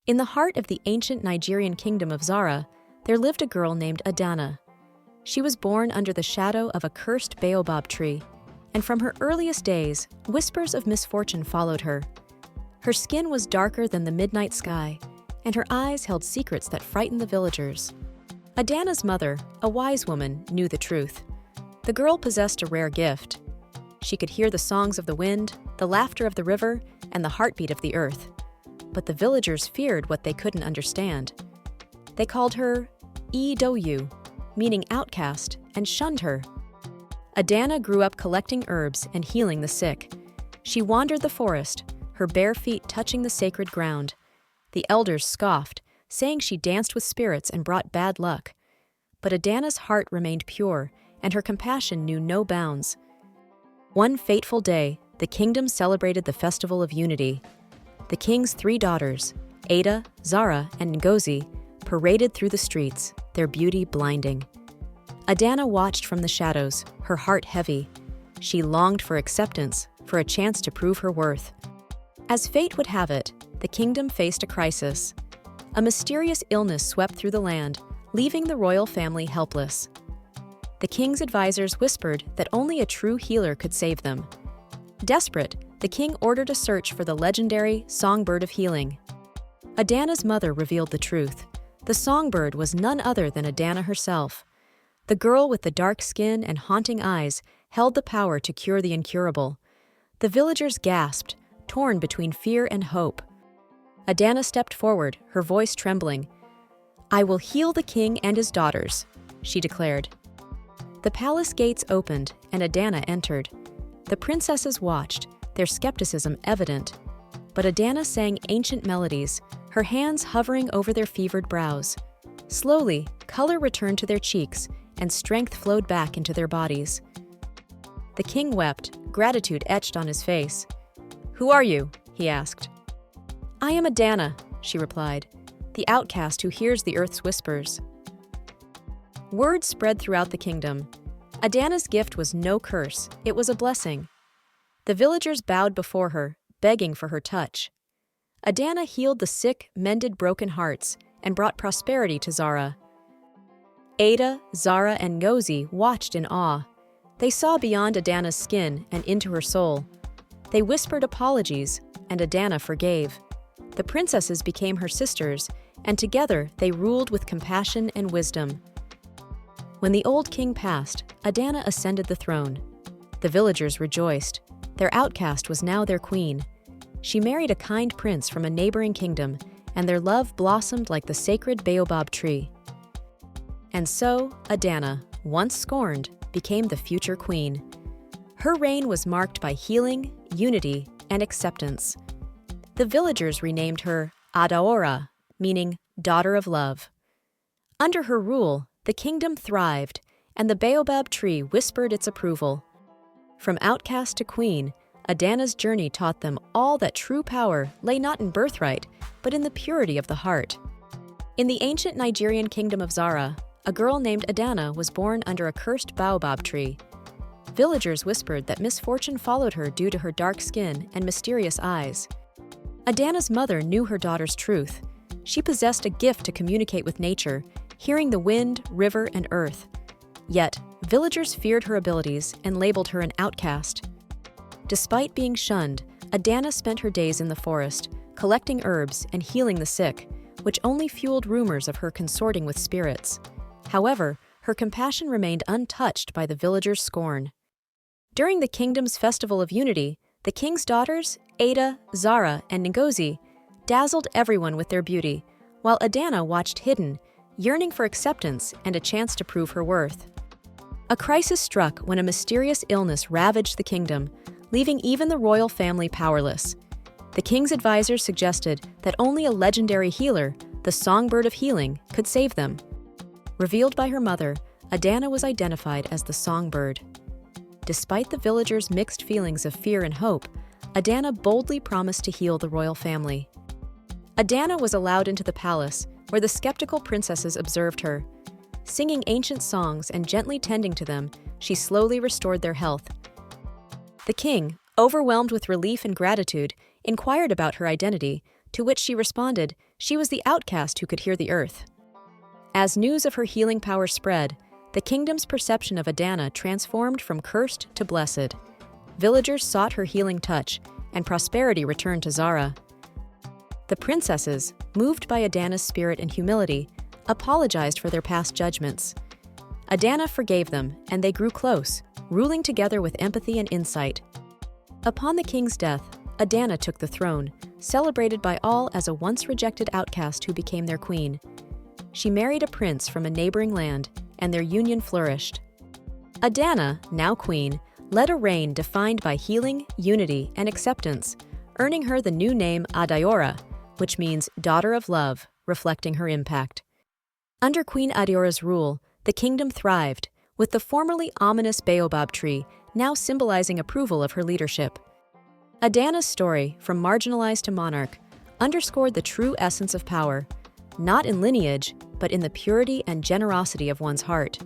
In the heart of the ancient Nigerian kingdom of Zara, there lived a girl named Adanna. She was born under the shadow of a cursed baobab tree, and from her earliest days, whispers of misfortune followed her. Her skin was darker than the midnight sky, and her eyes held secrets that frightened the villagers. Adanna's mother, a wise woman, knew the truth. The girl possessed a rare gift. She could hear the songs of the wind, the laughter of the river, and the heartbeat of the earth. But the villagers feared what they couldn't understand. They called her Idoyu, meaning outcast, and shunned her. Adanna grew up collecting herbs and healing the sick. She wandered the forest, her bare feet touching the sacred ground. The elders scoffed, saying she danced with spirits and brought bad luck. But Adanna's heart remained pure, and her compassion knew no bounds. One fateful day, the kingdom celebrated the Festival of Unity. The king's 3 daughters, Ada, Zara, and Ngozi, paraded through the streets, their beauty blinding. Adanna watched from the shadows, her heart heavy. She longed for acceptance, for a chance to prove her worth. As fate would have it, the kingdom faced a crisis. A mysterious illness swept through the land, leaving the royal family helpless. The king's advisors whispered that only a true healer could save them. Desperate, the king ordered a search for the legendary songbird of healing. Adanna's mother revealed the truth. The songbird was none other than Adanna herself. The girl with the dark skin and haunting eyes held the power to cure the incurable. The villagers gasped, torn between fear and hope. Adanna stepped forward, her voice trembling. "I will heal the king and his daughters," she declared. The palace gates opened, and Adanna entered. The princesses watched, their skepticism evident. But Adanna sang ancient melodies, her hands hovering over their fevered brows. Slowly, color returned to their cheeks, and strength flowed back into their bodies. The king wept, gratitude etched on his face. "Who are you?" he asked. "I am Adanna," she replied, "the outcast who hears the earth's whispers." Word spread throughout the kingdom. Adanna's gift was no curse, it was a blessing. The villagers bowed before her, begging for her touch. Adanna healed the sick, mended broken hearts, and brought prosperity to Zara. Ada, Zara, and Ngozi watched in awe. They saw beyond Adanna's skin and into her soul. They whispered apologies, and Adanna forgave. The princesses became her sisters, and together they ruled with compassion and wisdom. When the old king passed, Adanna ascended the throne. The villagers rejoiced. Their outcast was now their queen. She married a kind prince from a neighboring kingdom, and their love blossomed like the sacred baobab tree. And so, Adanna, once scorned, became the future queen. Her reign was marked by healing, unity, and acceptance. The villagers renamed her Adaora, meaning daughter of love. Under her rule, the kingdom thrived, and the baobab tree whispered its approval. From outcast to queen, Adanna's journey taught them all that true power lay not in birthright, but in the purity of the heart. In the ancient Nigerian kingdom of Zara, a girl named Adanna was born under a cursed baobab tree. Villagers whispered that misfortune followed her due to her dark skin and mysterious eyes. Adanna's mother knew her daughter's truth. She possessed a gift to communicate with nature, hearing the wind, river, and earth. Yet, villagers feared her abilities and labeled her an outcast. Despite being shunned, Adanna spent her days in the forest, collecting herbs and healing the sick, which only fueled rumors of her consorting with spirits. However, her compassion remained untouched by the villagers' scorn. During the kingdom's Festival of Unity, the king's daughters, Ada, Zara, and Ngozi, dazzled everyone with their beauty, while Adanna watched hidden, yearning for acceptance and a chance to prove her worth. A crisis struck when a mysterious illness ravaged the kingdom, leaving even the royal family powerless. The king's advisors suggested that only a legendary healer, the songbird of healing, could save them. Revealed by her mother, Adanna was identified as the songbird. Despite the villagers' mixed feelings of fear and hope, Adanna boldly promised to heal the royal family. Adanna was allowed into the palace, where the skeptical princesses observed her. Singing ancient songs and gently tending to them, she slowly restored their health. The king, overwhelmed with relief and gratitude, inquired about her identity, to which she responded she was the outcast who could hear the earth. As news of her healing power spread, the kingdom's perception of Adanna transformed from cursed to blessed. Villagers sought her healing touch, and prosperity returned to Zara. The princesses, moved by Adanna's spirit and humility, apologized for their past judgments. Adanna forgave them, and they grew close, ruling together with empathy and insight. Upon the king's death, Adanna took the throne, celebrated by all as a once-rejected outcast who became their queen. She married a prince from a neighboring land, and their union flourished. Adanna, now queen, led a reign defined by healing, unity, and acceptance, earning her the new name Adayora, which means daughter of love, reflecting her impact. Under Queen Adeora's rule, the kingdom thrived, with the formerly ominous baobab tree now symbolizing approval of her leadership. Adanna's story, from marginalized to monarch, underscored the true essence of power, not in lineage, but in the purity and generosity of one's heart.